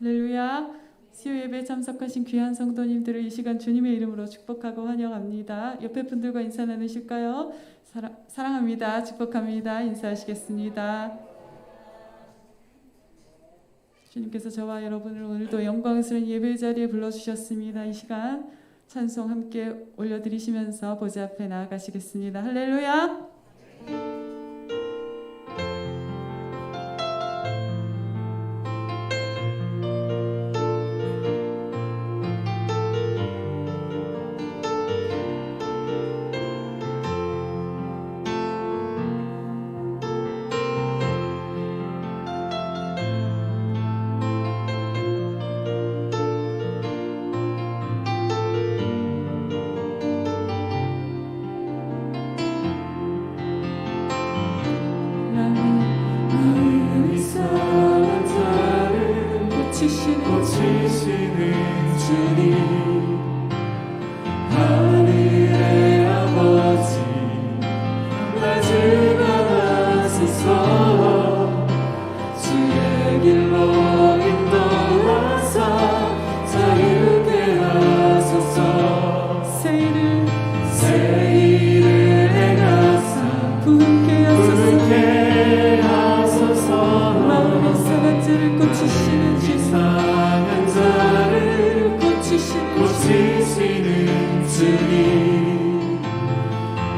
할렐루야. 수요 예배에 참석하신 귀한 성도님들을 이 시간 주님의 이름으로 축복하고 환영합니다. 옆에 분들과 인사 나누실까요? 사랑합니다. 축복합니다. 인사하시겠습니다. 주님께서 저와 여러분을 오늘도 영광스러운 예배 자리에 불러주셨습니다. 이 시간 찬송 함께 올려드리시면서 보좌 앞에 나아가시겠습니다. 할렐루야. 고치시는 주님, 하늘의 아버지, 날 주관하소서. 주의 길로 인도하사 자유케 하소서. 새 일을 행하사 부흥케 하소서. 마음이 상한 자를 고치시는 고치시는 주님,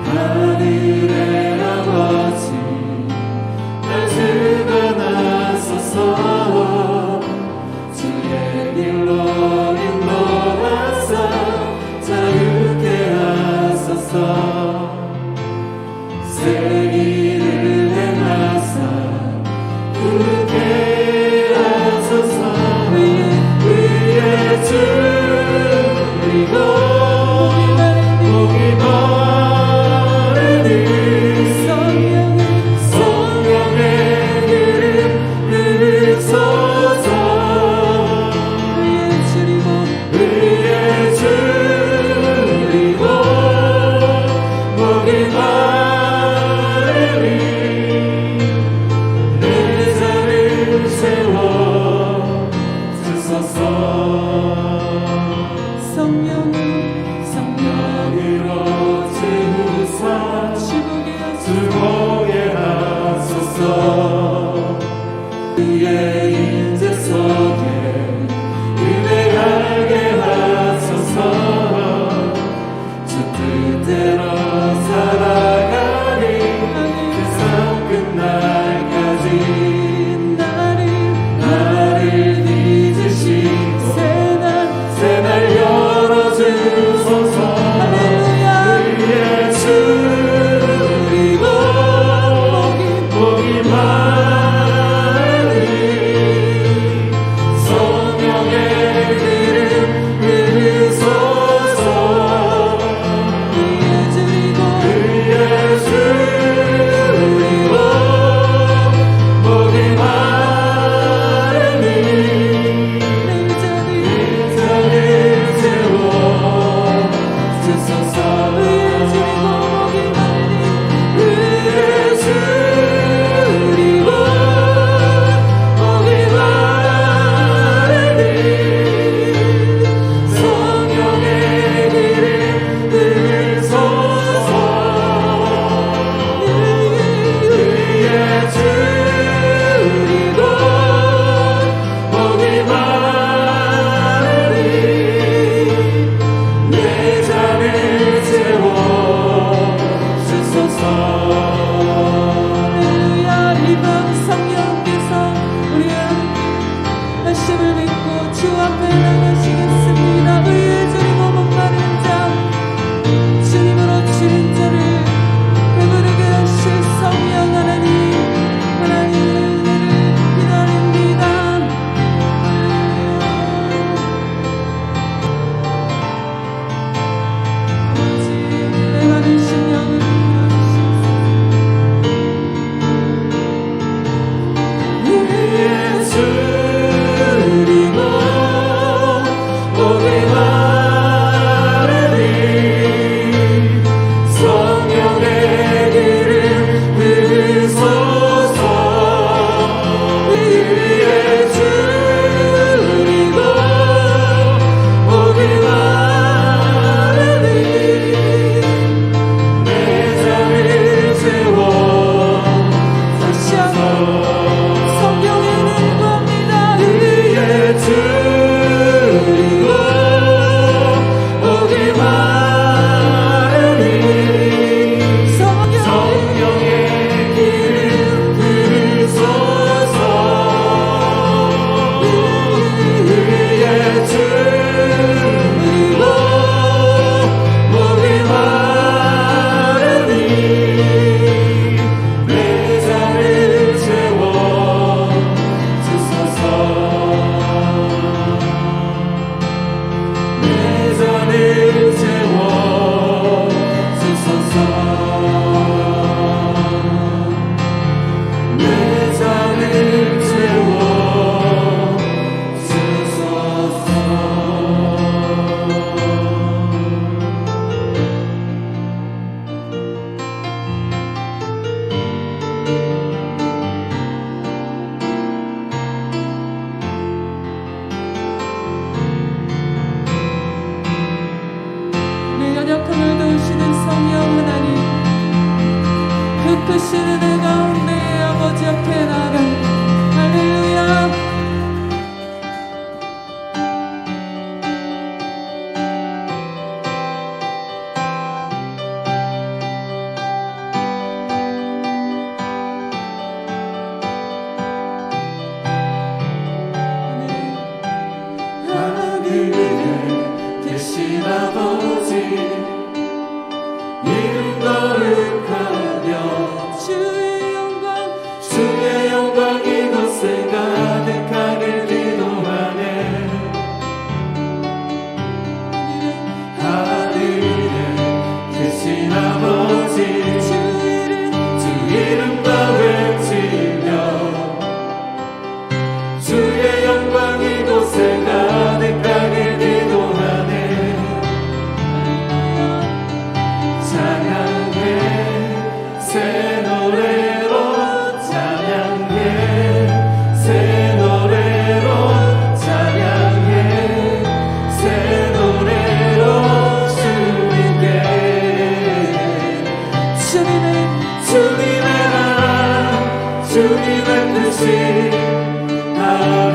하늘의 아버지, 날 주관하소서. 주의 길로 인도하사 자유케 하소서. 새 일을 행하사 부흥케 하소서. 위에 주 목이 마르니 성령의 기름 부으소서. 위에 줄이고 목이 마르니 내 자를 세워 주소서. 성령으로 채우사 주보게 하소서. 그의 인재 속에 은혜하게 하소서. 주 뜻대로 살아가니 세상 끝날까지 나를 잊으시고 새날 열어주소서. 위에 줄이고 목이 마르니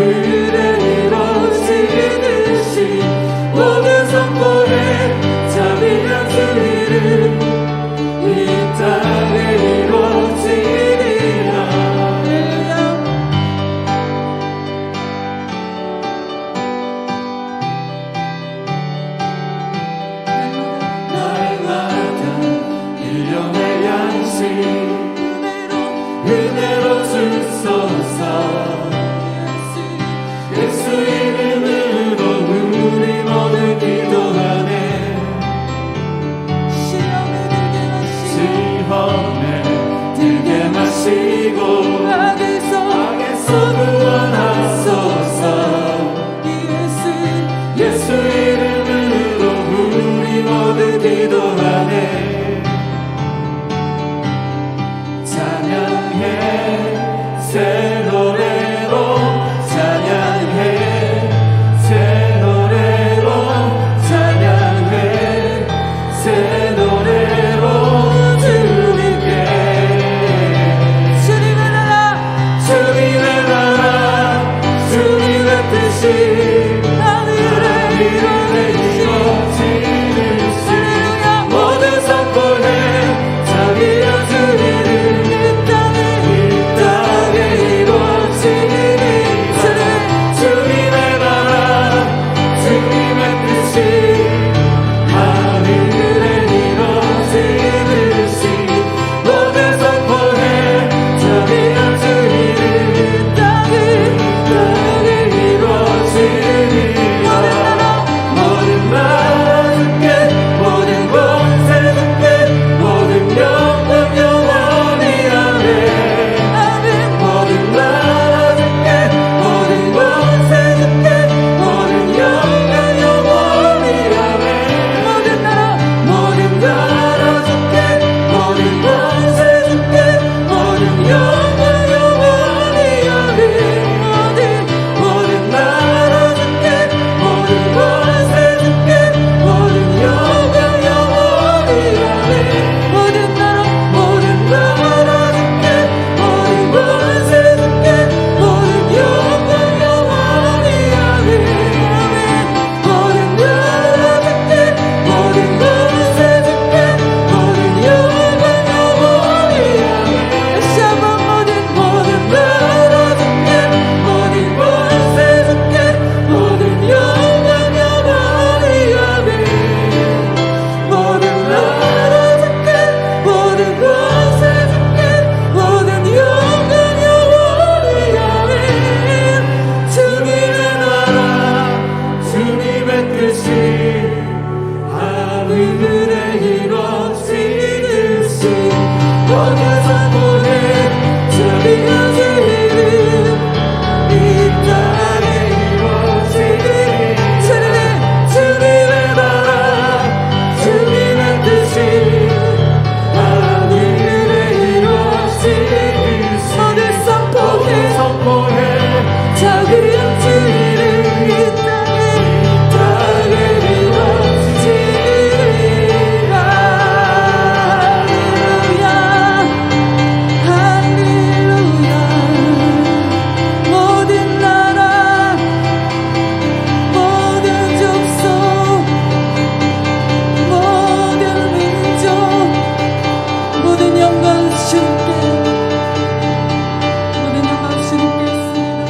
하늘에 이루어지듯이 모든 선포에 자비한 주 이름 이 땅에 이루어지리라. 날마다 일용할 양식 은혜로 주소서. 예수 이름으로 우리 모두 기도하네. 시험에 들게 마시고 악에서 구원하소서. 예수 이름으로 우리 모두 기도하네. 찬양해 새 노래로 찬양해 새 노래로 찬양해 새 노래로 주님께 주님의 나라 주님의 뜻이 하늘에 이루어지듯이 모든 선포해 자비한 주 이름 이 땅에 이루어지니 주님의 나라 주님의 뜻이 하늘에 이루어지듯이 모든 선포해 자비한 주 이름 이 땅에 이루어지니라. 모든 나라 주께 모든 권세 주께 모든 영광 영원히 아멘. 모든 나라 주께 모든 권세 주께 모든 영광 영원히 아멘. 모든 나라 주께 모든 권세 주께 모든 영광 영원히 아멘. 모든 나라 주께 모든 권세 주께 모든 영광 영원히 아멘. 모든 나라 주께 모든 권세 주께 모든 영광 영원히 아멘. 모든 나라 주께 모든 권세 주께 모든 영광 영원히 아멘. 다시 한번 모든 나라 주께 모든 권세 주께 모든 영광 영원히 아멘. 모든 나라 주께 모든 권세 주께 모든 영광 영원히 아멘. 주님의 나라 주님의 뜻이 하늘에 이루어지듯이 모든 선포해 자비한 주 이름 이 땅에 이루어지니 주님의 나라 주님의 뜻이 하늘에 이루어지듯이 모든 선포해 자비한 주 이름 이 땅에 이루어지리라. 할렐루야 모든 나라 모든 족속 모든 민족 모든 영광 주님께 모든 영광 주님께 있습니다.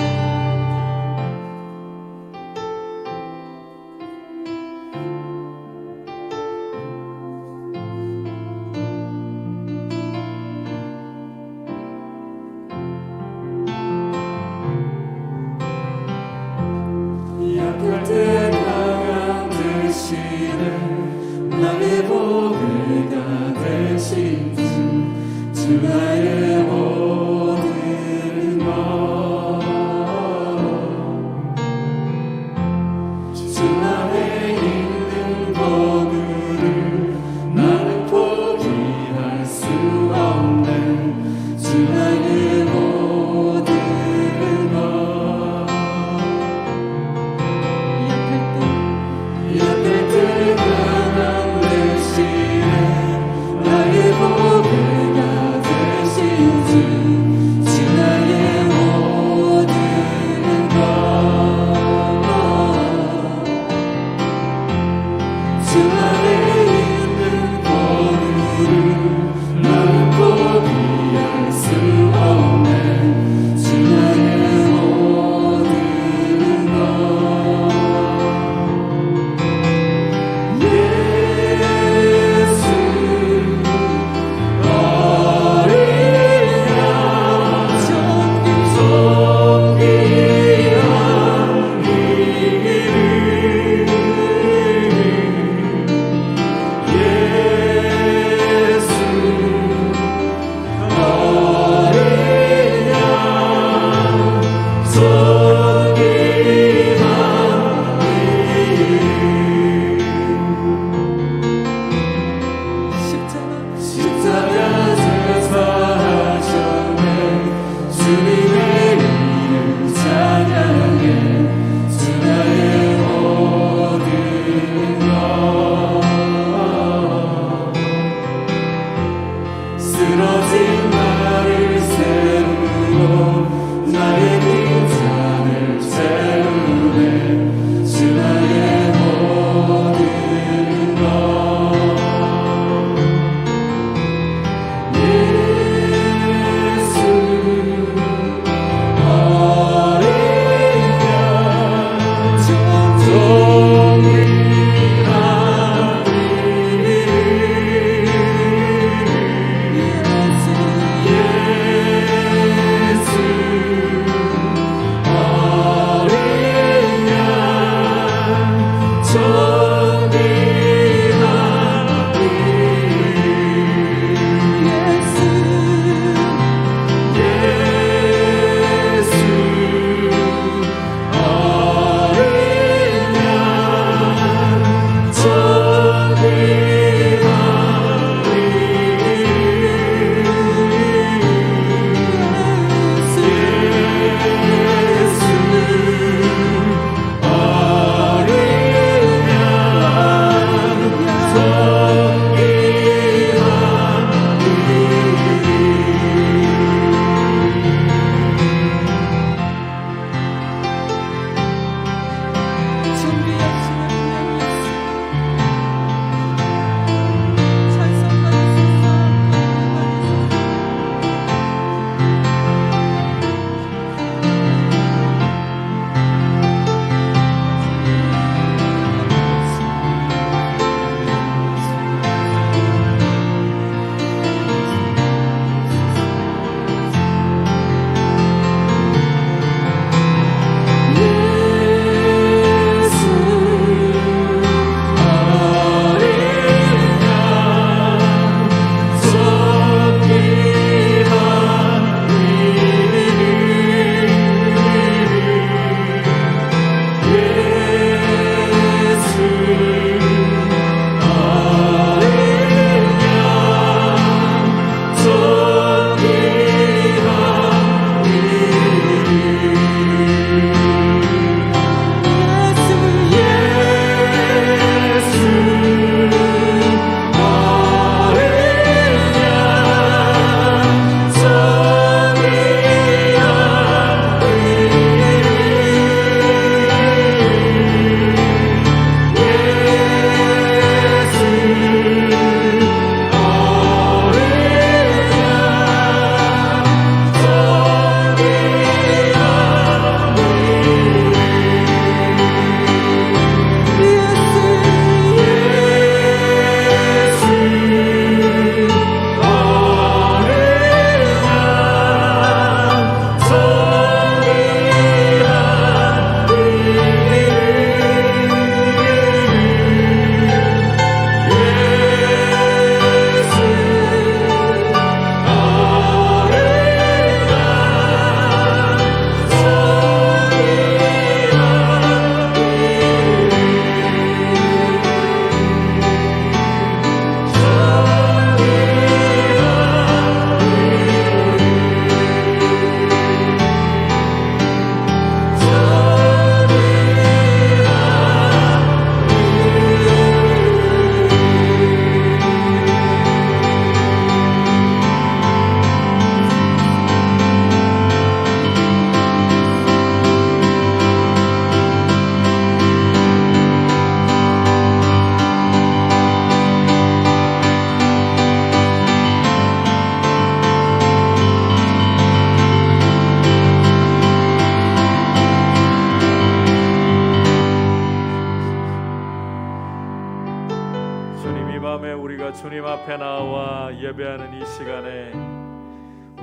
주님 앞에 나와 예배하는 이 시간에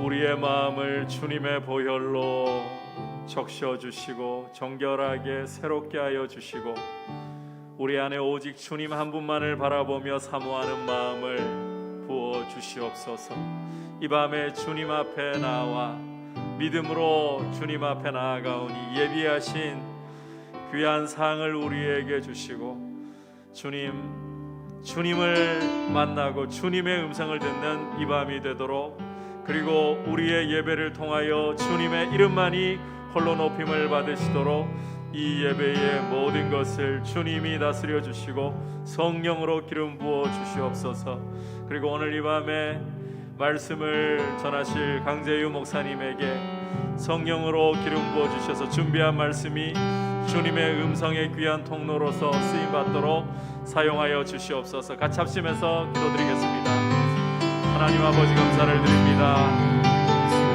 우리의 마음을 주님의 보혈로 적셔 주시고 정결하게 새롭게 하여 주시고 우리 안에 오직 주님 한 분만을 바라보며 사모하는 마음을 부어 주시옵소서. 이 밤에 주님 앞에 나와 믿음으로 주님 앞에 나아가오니 예비하신 귀한 상을 우리에게 주시고 주님을 만나고 주님의 음성을 듣는 이 밤이 되도록, 그리고 우리의 예배를 통하여 주님의 이름만이 홀로 높임을 받으시도록 이 예배의 모든 것을 주님이 다스려 주시고 성령으로 기름 부어 주시옵소서. 그리고 오늘 이 밤에 말씀을 전하실 강재유 목사님에게 성령으로 기름 부어 주셔서 준비한 말씀이 주님의 음성의 귀한 통로로서 쓰임 받도록 사용하여 주시옵소서. 같이 합심해서 기도드리겠습니다. 하나님 아버지, 감사를 드립니다.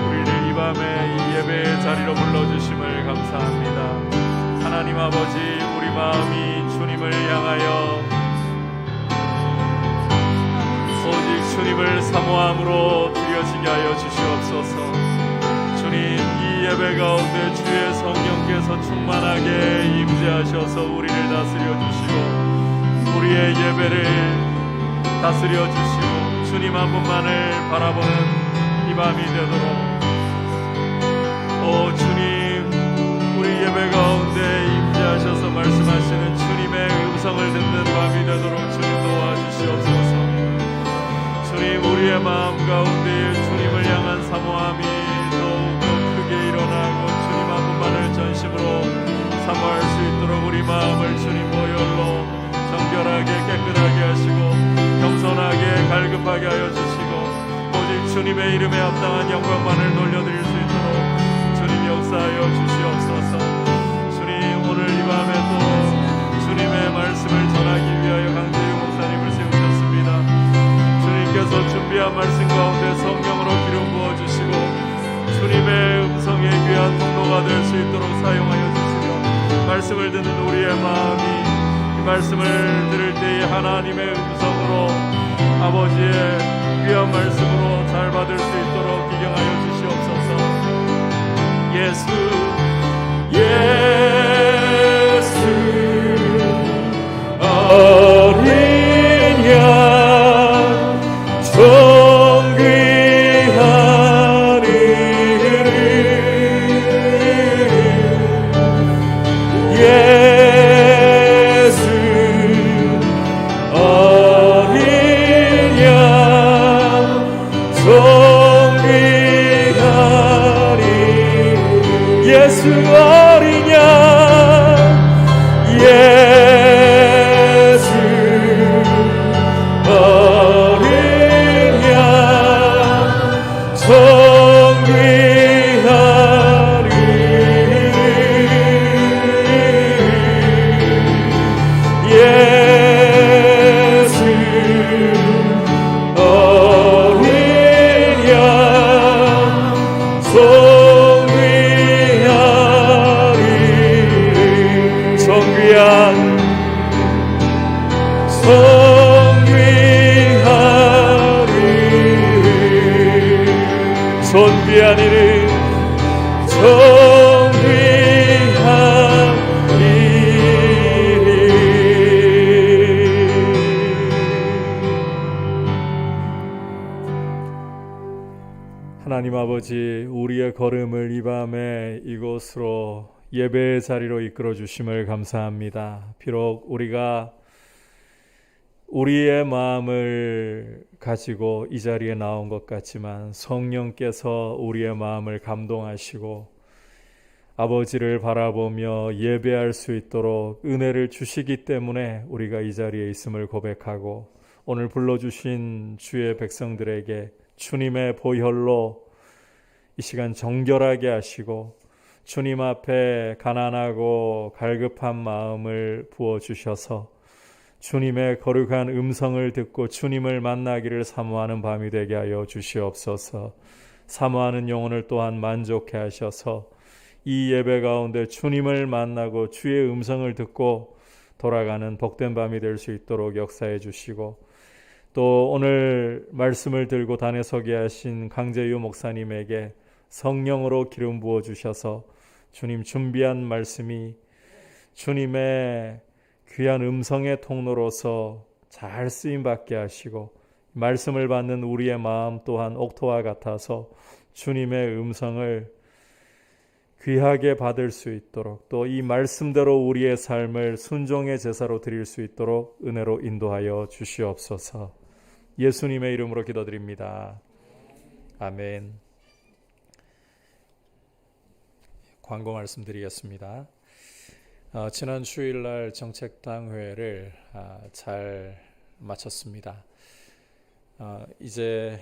우리를 이 밤에 이 예배의 자리로 불러주심을 감사합니다. 하나님 아버지, 우리 마음이 주님을 향하여 오직 주님을 사모함으로 드려지게 하여 주시옵소서. 주님, 이 예배 가운데 주의 성령께서 충만하게 임재하셔서 우리를 다스려 주시고 우리의 예배를 다스려 주시고 주님 한 분만을 바라보는 이 밤이 되도록, 오 주님, 우리 예배 가운데 임재하셔서 말씀하시는 주님의 음성을 듣는 밤이 되도록 주님 도와주시옵소서. 주님, 우리의 마음 가운데 주님을 향한 사모함이 더욱더 크게 일어나고 주님 한 분만을 전심으로 사모할 수 있도록 우리 마음을 주님 보혈로 정결하게 깨끗하게 하시고 겸손하게 갈급하게 하여 주시고 오직 주님의 이름에 합당한 영광만을 돌려드릴 수 있도록 주님 역사하여 주시옵소서. 주님, 오늘 이 밤에 또 주님의 말씀을 전하기 위하여 강재유 목사님을 세우셨습니다. 주님께서 준비한 말씀 가운데 성령으로 기름 부어주시고 주님의 음성의 귀한 통로가 될 수 있도록 사용하여 주시며 말씀을 듣는 우리의 마음이 이 말씀을 들을 때에 하나님의 음성으로 아버지의 귀한 말씀으로 잘 받을 수 있도록 기경하여 주시옵소서. 예수 어린 양 존귀한 이름 예수 어린 양 존귀한 이름 예수 어린 양 존귀한 이름 존귀한 이름 하나님 아버지, 우리의 걸음을 이 밤에 이곳으로 예배의 자리로 이끌어 주심을 감사합니다. 비록 우리가 우리의 마음을 가지고 이 자리에 나온 것 같지만 성령께서 우리의 마음을 감동하시고 아버지를 바라보며 예배할 수 있도록 은혜를 주시기 때문에 우리가 이 자리에 있음을 고백하고 오늘 불러주신 주의 백성들에게 주님의 보혈로 이 시간 정결하게 하시고 주님 앞에 가난하고 갈급한 마음을 부어주셔서 주님의 거룩한 음성을 듣고 주님을 만나기를 사모하는 밤이 되게 하여 주시옵소서. 사모하는 영혼을 또한 만족해 하셔서 이 예배 가운데 주님을 만나고 주의 음성을 듣고 돌아가는 복된 밤이 될 수 있도록 역사해 주시고 또 오늘 말씀을 들고 단에 서게 하신 강재유 목사님에게 성령으로 기름 부어 주셔서 주님 준비한 말씀이 주님의 귀한 음성의 통로로서 잘 쓰임받게 하시고 말씀을 받는 우리의 마음 또한 옥토와 같아서 주님의 음성을 귀하게 받을 수 있도록 또 이 말씀대로 우리의 삶을 순종의 제사로 드릴 수 있도록 은혜로 인도하여 주시옵소서. 예수님의 이름으로 기도드립니다. 아멘. 광고 말씀드리겠습니다. 지난 주일날 정책당회를 잘 마쳤습니다. 이제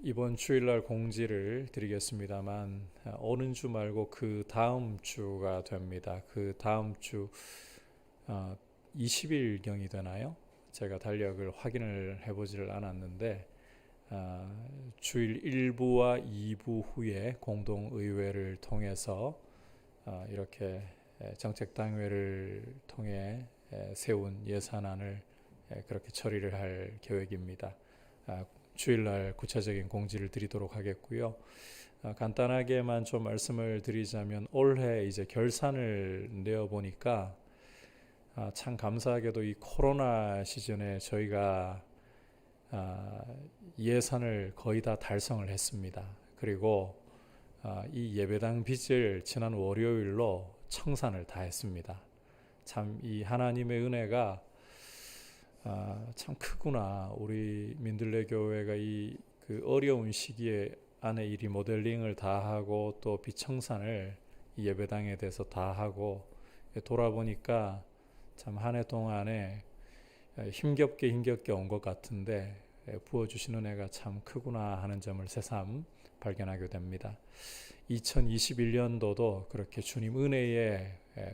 이번 주일날 공지를 드리겠습니다만 오는 주 말고 그 다음 주가 됩니다. 그 다음 주 20일경이 되나요? 제가 달력을 확인을 해보지를 않았는데 주일 1부와 2부 후에 공동의회를 통해서 이렇게 정책당회를 통해 세운 예산안을 그렇게 처리를 할 계획입니다. 주일날 구체적인 공지를 드리도록 하겠고요. 간단하게만 좀 말씀을 드리자면 올해 이제 결산을 내어 보니까 참 감사하게도 이 코로나 시즌에 저희가 예산을 거의 다 달성을 했습니다. 그리고 이 예배당 빚을 지난 월요일로 청산을 다 했습니다. 참 이 하나님의 은혜가 참 크구나. 우리 민들레 교회가 이 그 어려운 시기에 안에 이 리모델링을 다 하고 또 빚청산을 이 예배당에 대해서 다 하고 돌아보니까 참 한 해 동안에 힘겹게 온 것 같은데 부어주시는 은혜가 참 크구나 하는 점을 새삼 발견하게 됩니다. 2021년도도 그렇게 주님 은혜에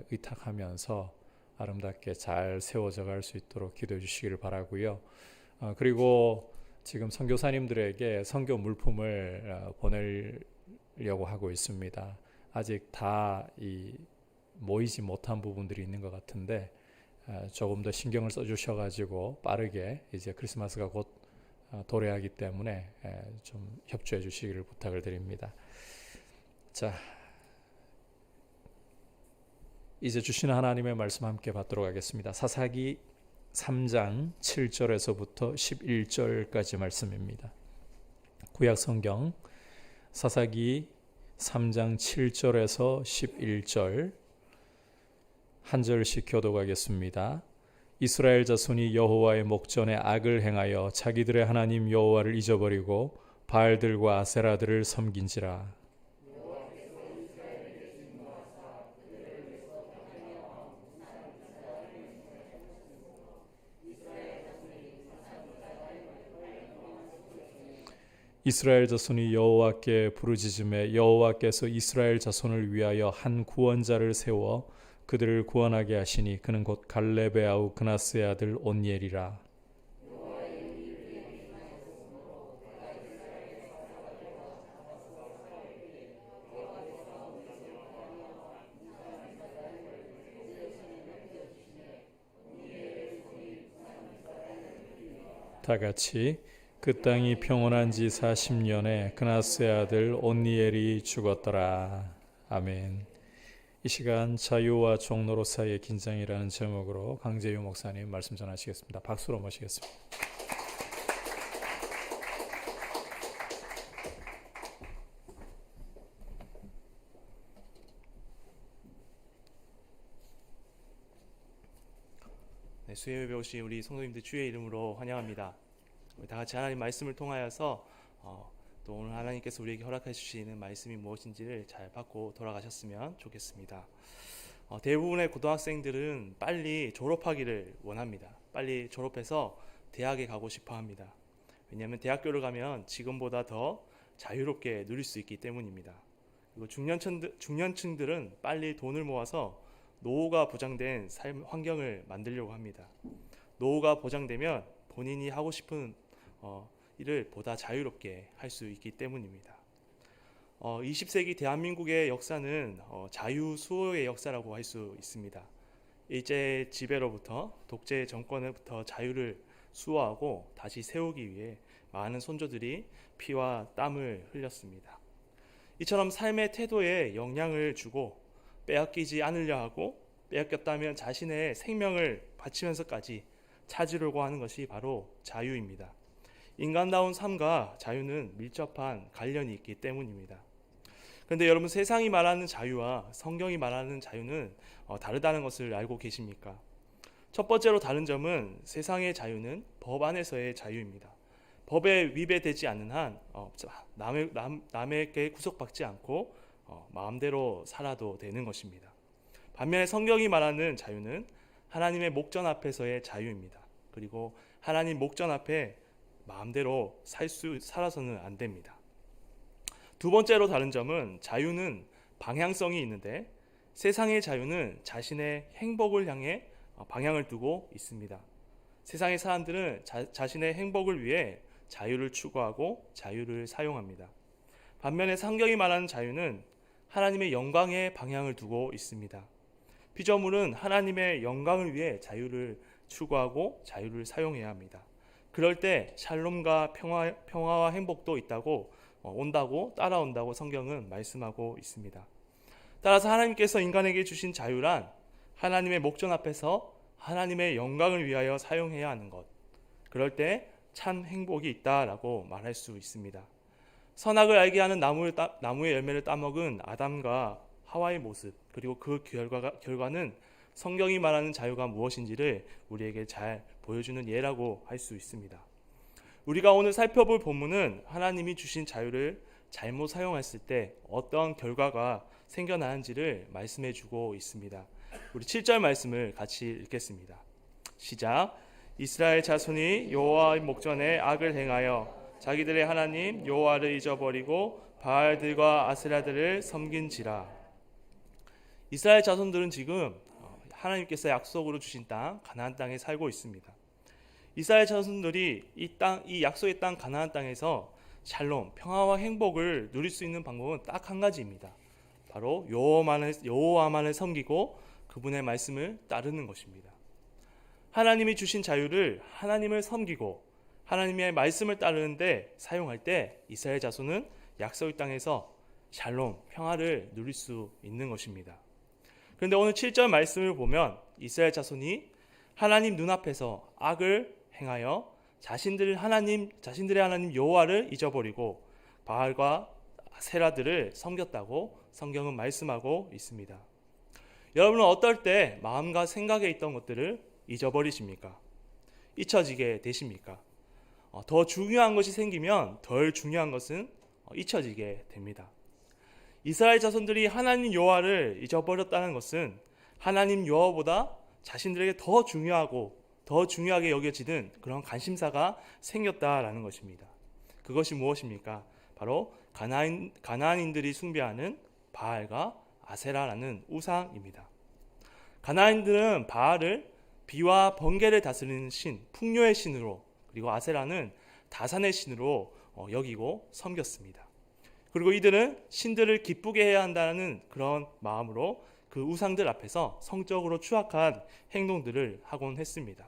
의탁하면서 아름답게 잘 세워져 갈 수 있도록 기도해 주시기를 바라고요. 그리고 지금 선교사님들에게 선교 물품을 보내려고 하고 있습니다. 아직 다 모이지 못한 부분들이 있는 것 같은데 조금 더 신경을 써주셔가지고 빠르게 이제 크리스마스가 곧 도래하기 때문에 좀 협조해 주시기를 부탁을 드립니다. 자, 이제 주시는 하나님의 말씀 함께 받도록 하겠습니다. 사사기 3장 7절에서부터 11절까지 말씀입니다. 구약 성경 사사기 3장 7절에서 11절 한 절씩 교독하겠습니다. 이스라엘 자손이 여호와의 목전에 악을 행하여 자기들의 하나님 여호와를 잊어버리고 바알들과 아세라들을 섬긴지라. 이스라엘 자손이 여호와께 부르짖음에 여호와께서 이스라엘 자손을 위하여 한 구원자를 세워 그들을 구원하게 하시니 그는 곧 갈렙의 아우 그나스의 아들 온니엘이라. 다 같이 그 땅이 평온한 지 40년에 그나스의 아들 온니엘이 죽었더라. 아멘. 이 시간 자유와 종로로 사이의 긴장이라는 제목으로 강재유 목사님 말씀 전하시겠습니다. 박수로 모시겠습니다. 네, 수요 예배 오신 우리 성도님들 주의 이름으로 환영합니다. 우리 다 같이 하나님 말씀을 통하여서 또 오늘 하나님께서 우리에게 허락해 주시는 말씀이 무엇인지를 잘 받고 돌아가셨으면 좋겠습니다. 대부분의 고등학생들은 빨리 졸업하기를 원합니다. 빨리 졸업해서 대학에 가고 싶어 합니다. 왜냐하면 대학교를 가면 지금보다 더 자유롭게 누릴 수 있기 때문입니다. 그리고 중년층들은 빨리 돈을 모아서 노후가 보장된 삶 환경을 만들려고 합니다. 노후가 보장되면 본인이 하고 싶은 일을 보다 자유롭게 할 수 있기 때문입니다. 20세기 대한민국의 역사는 자유 수호의 역사라고 할 수 있습니다. 일제 지배로부터 독재 정권으로부터 자유를 수호하고 다시 세우기 위해 많은 선조들이 피와 땀을 흘렸습니다. 이처럼 삶의 태도에 영향을 주고 빼앗기지 않으려 하고 빼앗겼다면 자신의 생명을 바치면서까지 찾으려고 하는 것이 바로 자유입니다. 인간다운 삶과 자유는 밀접한 관련이 있기 때문입니다. 그런데 여러분, 세상이 말하는 자유와 성경이 말하는 자유는 다르다는 것을 알고 계십니까? 첫 번째로 다른 점은 세상의 자유는 법 안에서의 자유입니다. 법에 위배되지 않는 한 남에게 구속받지 않고 마음대로 살아도 되는 것입니다. 반면에 성경이 말하는 자유는 하나님의 목전 앞에서의 자유입니다. 그리고 하나님 목전 앞에 마음대로 살아서는 안 됩니다. 두 번째로 다른 점은 자유는 방향성이 있는데 세상의 자유는 자신의 행복을 향해 방향을 두고 있습니다. 세상의 사람들은 자신의 행복을 위해 자유를 추구하고 자유를 사용합니다. 반면에 성경이 말하는 자유는 하나님의 영광에 방향을 두고 있습니다. 피조물은 하나님의 영광을 위해 자유를 추구하고 자유를 사용해야 합니다. 그럴 때 샬롬과 평화와 행복도 온다고 따라온다고 성경은 말씀하고 있습니다. 따라서 하나님께서 인간에게 주신 자유란 하나님의 목전 앞에서 하나님의 영광을 위하여 사용해야 하는 것, 그럴 때 참 행복이 있다라고 말할 수 있습니다. 선악을 알게 하는 나무의 열매를 따먹은 아담과 하와의 모습, 그리고 그 결과는 성경이 말하는 자유가 무엇인지를 우리에게 잘 보여주는 예라고 할 수 있습니다. 우리가 오늘 살펴볼 본문은 하나님이 주신 자유를 잘못 사용했을 때 어떤 결과가 생겨나는지를 말씀해 주고 있습니다. 우리 7절 말씀을 같이 읽겠습니다. 시작. 이스라엘 자손이 여호와의 목전에 악을 행하여 자기들의 하나님 여호와를 잊어버리고 바알들과 아세라들을 섬긴지라. 이스라엘 자손들은 지금 하나님께서 약속으로 주신 땅 가나안 땅에 살고 있습니다. 이스라엘 자손들이 이 약속의 땅 가나안 땅에서 샬롬, 평화와 행복을 누릴 수 있는 방법은 딱 한 가지입니다. 바로 여호와만을 섬기고 그분의 말씀을 따르는 것입니다. 하나님이 주신 자유를 하나님을 섬기고 하나님의 말씀을 따르는데 사용할 때 이스라엘 자손은 약속의 땅에서 샬롬, 평화를 누릴 수 있는 것입니다. 그런데 오늘 7절 말씀을 보면 이스라엘 자손이 하나님 눈앞에서 악을 행하여 자신들의 하나님 여호와를 잊어버리고 바알과 아세라들을 섬겼다고 성경은 말씀하고 있습니다. 여러분은 어떨 때 마음과 생각에 있던 것들을 잊어버리십니까? 잊혀지게 되십니까? 더 중요한 것이 생기면 덜 중요한 것은 잊혀지게 됩니다. 이스라엘 자손들이 하나님 여호와를 잊어버렸다는 것은 하나님 여호와보다 자신들에게 더 중요하게 여겨지는 그런 관심사가 생겼다라는 것입니다. 그것이 무엇입니까? 바로 가나안인들이 숭배하는 바알과 아세라라는 우상입니다. 가나안인들은 바알을 비와 번개를 다스리는 신, 풍요의 신으로, 그리고 아세라는 다산의 신으로 여기고 섬겼습니다. 그리고 이들은 신들을 기쁘게 해야 한다는 그런 마음으로 그 우상들 앞에서 성적으로 추악한 행동들을 하곤 했습니다.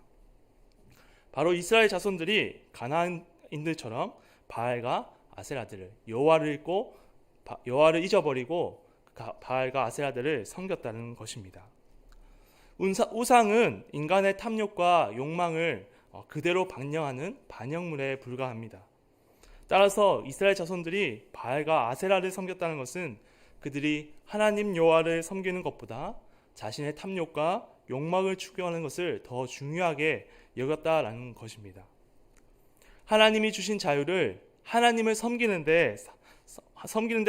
바로 이스라엘 자손들이 가나안인들처럼 바알과 아세라들을 여호와를 잊어버리고 바알과 아세라들을 섬겼다는 것입니다. 우상은 인간의 탐욕과 욕망을 그대로 반영하는 반영물에 불과합니다. 따라서 이스라엘 자손들이 바알과 아세라를 섬겼다는 것은 그들이 하나님 여호와를 섬기는 것보다 자신의 탐욕과 욕망을 추구하는 것을 더 중요하게 여겼다라는 것입니다. 하나님이 주신 자유를 하나님을 섬기는데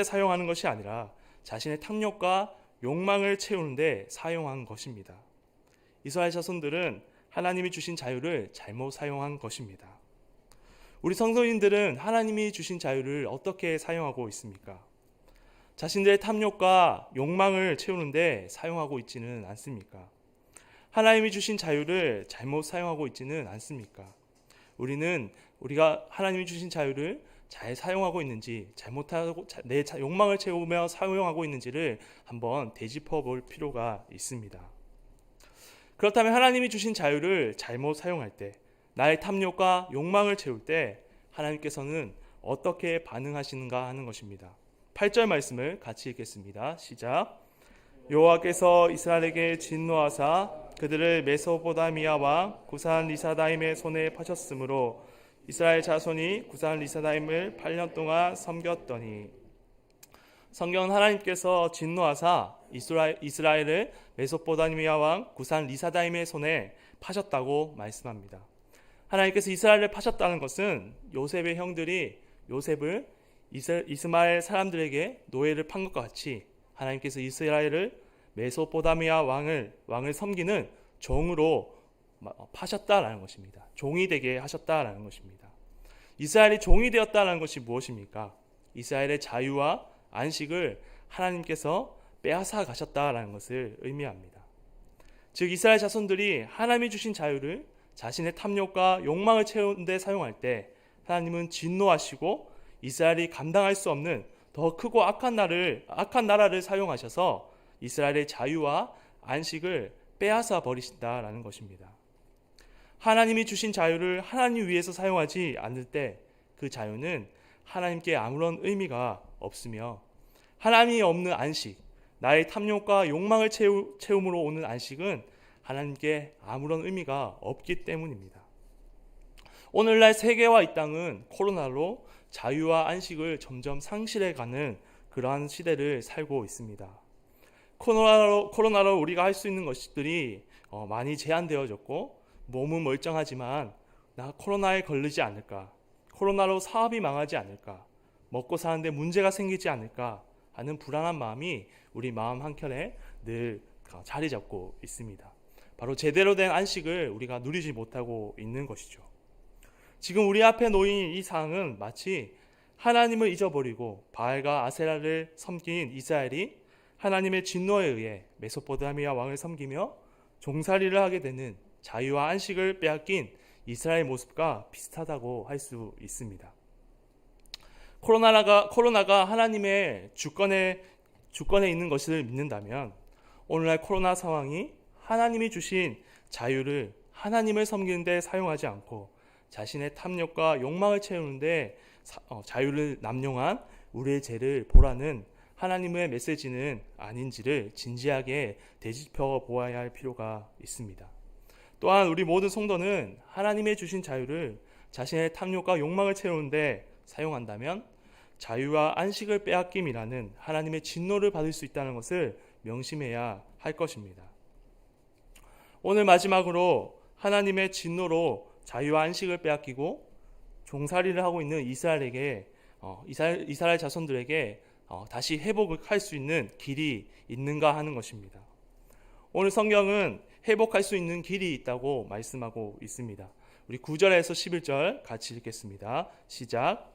사용하는 것이 아니라 자신의 탐욕과 욕망을 채우는데 사용한 것입니다. 이스라엘 자손들은 하나님이 주신 자유를 잘못 사용한 것입니다. 우리 성도님들은 하나님이 주신 자유를 어떻게 사용하고 있습니까? 자신들의 탐욕과 욕망을 채우는데 사용하고 있지는 않습니까? 하나님이 주신 자유를 잘못 사용하고 있지는 않습니까? 우리가 하나님이 주신 자유를 잘 사용하고 있는지, 잘못하고 내 욕망을 채우며 사용하고 있는지를 한번 되짚어 볼 필요가 있습니다. 그렇다면 하나님이 주신 자유를 잘못 사용할 때, 나의 탐욕과 욕망을 채울 때 하나님께서는 어떻게 반응하시는가 하는 것입니다. 8절 말씀을 같이 읽겠습니다. 시작. 여호와께서 이스라엘에게 진노하사 그들을 메소포다미아 왕 구산 리사다임의 손에 파셨으므로 이스라엘 자손이 구산 리사다임을 8년 동안 섬겼더니. 성경은 하나님께서 진노하사 이스라엘을 메소포타미아 왕 구산 리사다임의 손에 파셨다고 말씀합니다. 하나님께서 이스라엘을 파셨다는 것은 요셉의 형들이 요셉을 이스마엘 사람들에게 노예를 판 것과 같이 하나님께서 이스라엘을 메소포타미아 왕을 섬기는 종으로 파셨다라는 것입니다. 종이 되게 하셨다라는 것입니다. 이스라엘이 종이 되었다는 것이 무엇입니까? 이스라엘의 자유와 안식을 하나님께서 빼앗아 가셨다라는 것을 의미합니다. 즉 이스라엘 자손들이 하나님이 주신 자유를 자신의 탐욕과 욕망을 채우는 데 사용할 때 하나님은 진노하시고 이스라엘이 감당할 수 없는 더 크고 악한 나라를 사용하셔서 이스라엘의 자유와 안식을 빼앗아 버리신다라는 것입니다. 하나님이 주신 자유를 하나님 위해서 사용하지 않을 때 그 자유는 하나님께 아무런 의미가 없으며 하나님이 없는 안식, 나의 탐욕과 욕망을 채움으로 오는 안식은 하나님께 아무런 의미가 없기 때문입니다. 오늘날 세계와 이 땅은 코로나로 자유와 안식을 점점 상실해가는 그러한 시대를 살고 있습니다. 코로나로 우리가 할 수 있는 것들이 많이 제한되어졌고 몸은 멀쩡하지만 나 코로나에 걸리지 않을까, 코로나로 사업이 망하지 않을까, 먹고 사는데 문제가 생기지 않을까 하는 불안한 마음이 우리 마음 한켠에 늘 자리 잡고 있습니다. 바로 제대로 된 안식을 우리가 누리지 못하고 있는 것이죠. 지금 우리 앞에 놓인 이 상황은 마치 하나님을 잊어버리고 바알과 아세라를 섬긴 이스라엘이 하나님의 진노에 의해 메소포타미아 왕을 섬기며 종살이를 하게 되는 자유와 안식을 빼앗긴 이스라엘 모습과 비슷하다고 할 수 있습니다. 코로나가 하나님의 주권에 있는 것을 믿는다면 오늘날 코로나 상황이 하나님이 주신 자유를 하나님을 섬기는 데 사용하지 않고 자신의 탐욕과 욕망을 채우는 데 자유를 남용한 우리의 죄를 보라는 하나님의 메시지는 아닌지를 진지하게 되짚어 보아야 할 필요가 있습니다. 또한 우리 모든 성도는 하나님의 주신 자유를 자신의 탐욕과 욕망을 채우는데 사용한다면 자유와 안식을 빼앗김이라는 하나님의 진노를 받을 수 있다는 것을 명심해야 할 것입니다. 오늘 마지막으로 하나님의 진노로 자유와 안식을 빼앗기고 종살이를 하고 있는 이스라엘 자손들에게 다시 회복할 수 있는 길이 있는가 하는 것입니다. 오늘 성경은 회복할 수 있는 길이 있다고 말씀하고 있습니다. 우리 9절에서 11절 같이 읽겠습니다. 시작.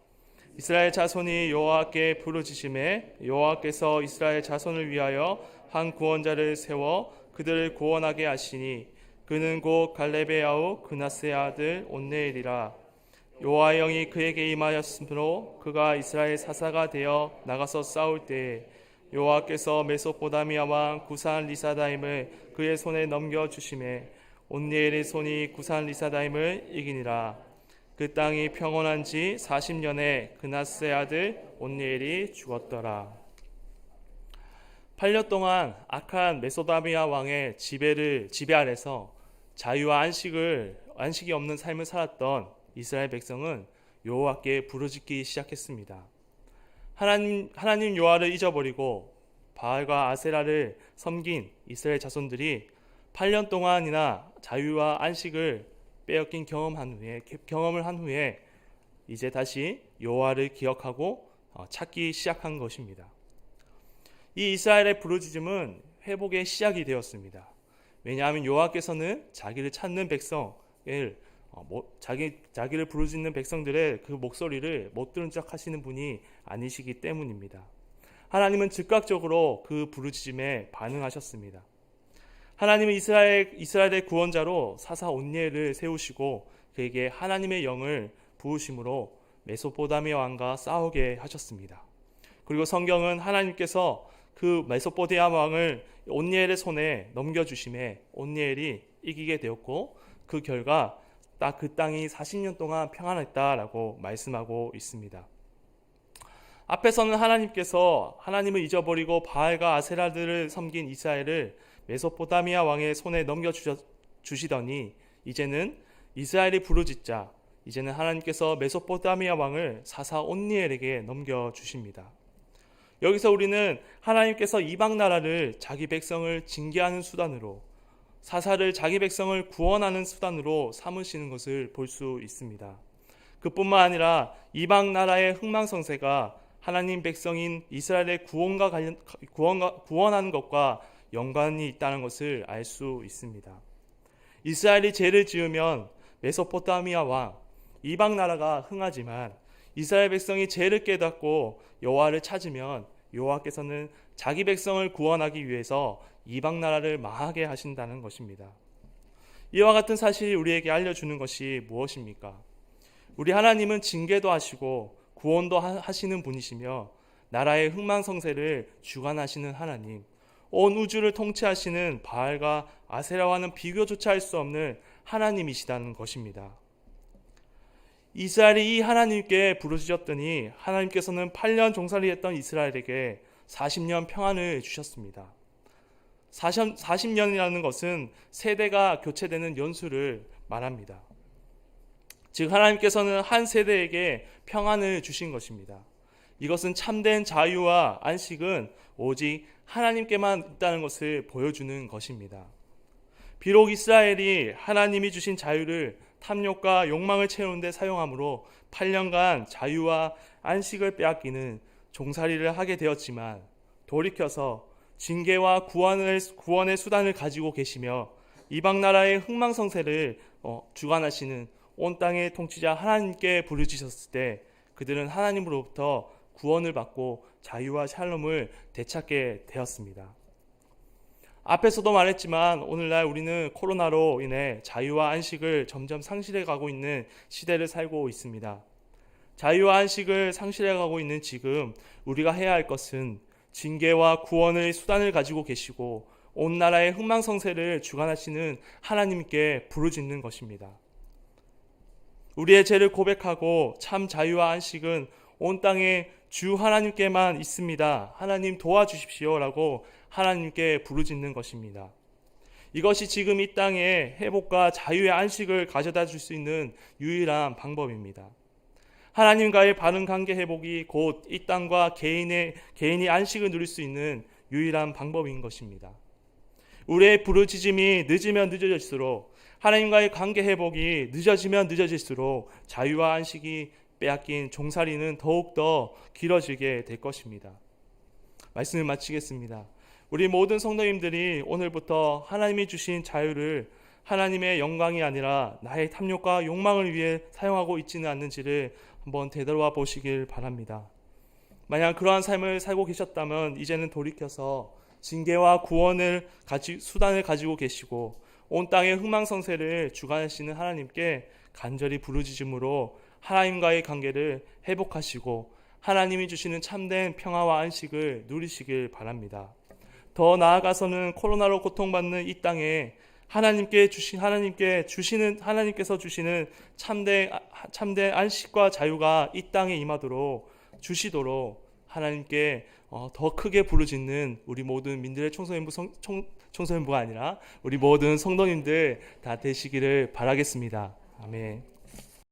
이스라엘 자손이 여호와께 부르짖음에 여호와께서 이스라엘 자손을 위하여 한 구원자를 세워 그들을 구원하게 하시니 그는 곧 갈렙의 아우 그나스의 아들 온네엘이라. 여호와의 영이 그에게 임하였으므로 그가 이스라엘 사사가 되어 나가서 싸울 때에 여호와께서 메소포타미아 왕 구산 리사다임을 그의 손에 넘겨주심에 온니엘의 손이 구산 리사다임을 이기니라. 그 땅이 평온한 지 40년에 그나스의 아들 온니엘이 죽었더라. 8년 동안 악한 메소포타미아 왕의 지배 아래서 자유와 안식이 없는 삶을 살았던 이스라엘 백성은 여호와께 부르짖기 시작했습니다. 하나님 여호와를 잊어버리고 바알과 아세라를 섬긴 이스라엘 자손들이 8년 동안이나 자유와 안식을 빼앗긴 경험을 한 후에 이제 다시 여호와를 기억하고 찾기 시작한 것입니다. 이 이스라엘의 부르짖음은 회복의 시작이 되었습니다. 왜냐하면 여호와께서는 자기를 찾는 백성을 자기를 부르짖는 백성들의 그 목소리를 못 들은 척 하시는 분이 아니시기 때문입니다. 하나님은 즉각적으로 그 부르짖음에 반응하셨습니다. 하나님은 이스라엘의 구원자로 사사 온니엘을 세우시고 그에게 하나님의 영을 부으심으로 메소포타미아 왕과 싸우게 하셨습니다. 그리고 성경은 하나님께서 그 메소포타미아 왕을 온니엘의 손에 넘겨주심에 온니엘이 이기게 되었고 그 결과 딱 그 땅이 40년 동안 평안했다라고 말씀하고 있습니다. 앞에서는 하나님께서 하나님을 잊어버리고 바알과 아세라들을 섬긴 이스라엘을 메소포타미아 왕의 손에 넘겨주시더니 이제는 이스라엘이 부르짖자 이제는 하나님께서 메소포타미아 왕을 사사 온니엘에게 넘겨주십니다. 여기서 우리는 하나님께서 이방 나라를 자기 백성을 징계하는 수단으로, 사사를 자기 백성을 구원하는 수단으로 삼으시는 것을 볼 수 있습니다. 그뿐만 아니라 이방 나라의 흥망성쇠가 하나님 백성인 이스라엘의 구원하는 것과 연관이 있다는 것을 알 수 있습니다. 이스라엘이 죄를 지으면 메소포타미아 왕, 이방 나라가 흥하지만 이스라엘 백성이 죄를 깨닫고 여호와를 찾으면 여호와께서는 자기 백성을 구원하기 위해서 이방 나라를 망하게 하신다는 것입니다. 이와 같은 사실이 우리에게 알려주는 것이 무엇입니까? 우리 하나님은 징계도 하시고 구원도 하시는 분이시며 나라의 흥망성쇠를 주관하시는 하나님, 온 우주를 통치하시는 바알과 아세라와는 비교조차 할 수 없는 하나님이시다는 것입니다. 이스라엘이 이 하나님께 부르짖었더니 하나님께서는 8년 종살이했던 이스라엘에게 40년 평안을 주셨습니다. 40년이라는 것은 세대가 교체되는 연수를 말합니다. 즉 하나님께서는 한 세대에게 평안을 주신 것입니다. 이것은 참된 자유와 안식은 오직 하나님께만 있다는 것을 보여주는 것입니다. 비록 이스라엘이 하나님이 주신 자유를 탐욕과 욕망을 채우는 데 사용함으로 8년간 자유와 안식을 빼앗기는 종살이를 하게 되었지만 돌이켜서 징계와 구원의 수단을 가지고 계시며 이방 나라의 흥망성쇠를 주관하시는 온 땅의 통치자 하나님께 부르짖었을 때 그들은 하나님으로부터 구원을 받고 자유와 샬롬을 되찾게 되었습니다. 앞에서도 말했지만 오늘날 우리는 코로나로 인해 자유와 안식을 점점 상실해가고 있는 시대를 살고 있습니다. 자유와 안식을 상실해가고 있는 지금 우리가 해야 할 것은 징계와 구원의 수단을 가지고 계시고 온 나라의 흥망성쇠를 주관하시는 하나님께 부르짖는 것입니다. 우리의 죄를 고백하고 참 자유와 안식은 온 땅에 주 하나님께만 있습니다. 하나님 도와주십시오라고 하나님께 부르짖는 것입니다. 이것이 지금 이 땅에 회복과 자유의 안식을 가져다 줄 수 있는 유일한 방법입니다. 하나님과의 바른 관계 회복이 곧 이 땅과 개인이 안식을 누릴 수 있는 유일한 방법인 것입니다. 우리의 부르짖음이 늦으면 늦어질수록 하나님과의 관계 회복이 늦어지면 늦어질수록 자유와 안식이 빼앗긴 종살이는 더욱더 길어지게 될 것입니다. 말씀을 마치겠습니다. 우리 모든 성도님들이 오늘부터 하나님이 주신 자유를 하나님의 영광이 아니라 나의 탐욕과 욕망을 위해 사용하고 있지는 않는지를 한번 되돌아 보시길 바랍니다. 만약 그러한 삶을 살고 계셨다면 이제는 돌이켜서 징계와 구원을 수단을 가지고 계시고 온 땅의 흥망성쇠를 주관하시는 하나님께 간절히 부르짖음으로 하나님과의 관계를 회복하시고 하나님이 주시는 참된 평화와 안식을 누리시길 바랍니다. 더 나아가서는 코로나로 고통받는 이 땅에 하나님께서 주시는 참된 안식과 자유가 이 땅에 임하도록 주시도록 하나님께 더 크게 부르짖는 우리 모든 민들의 총소년부가 아니라 우리 모든 성도님들 다 되시기를 바라겠습니다. 아멘.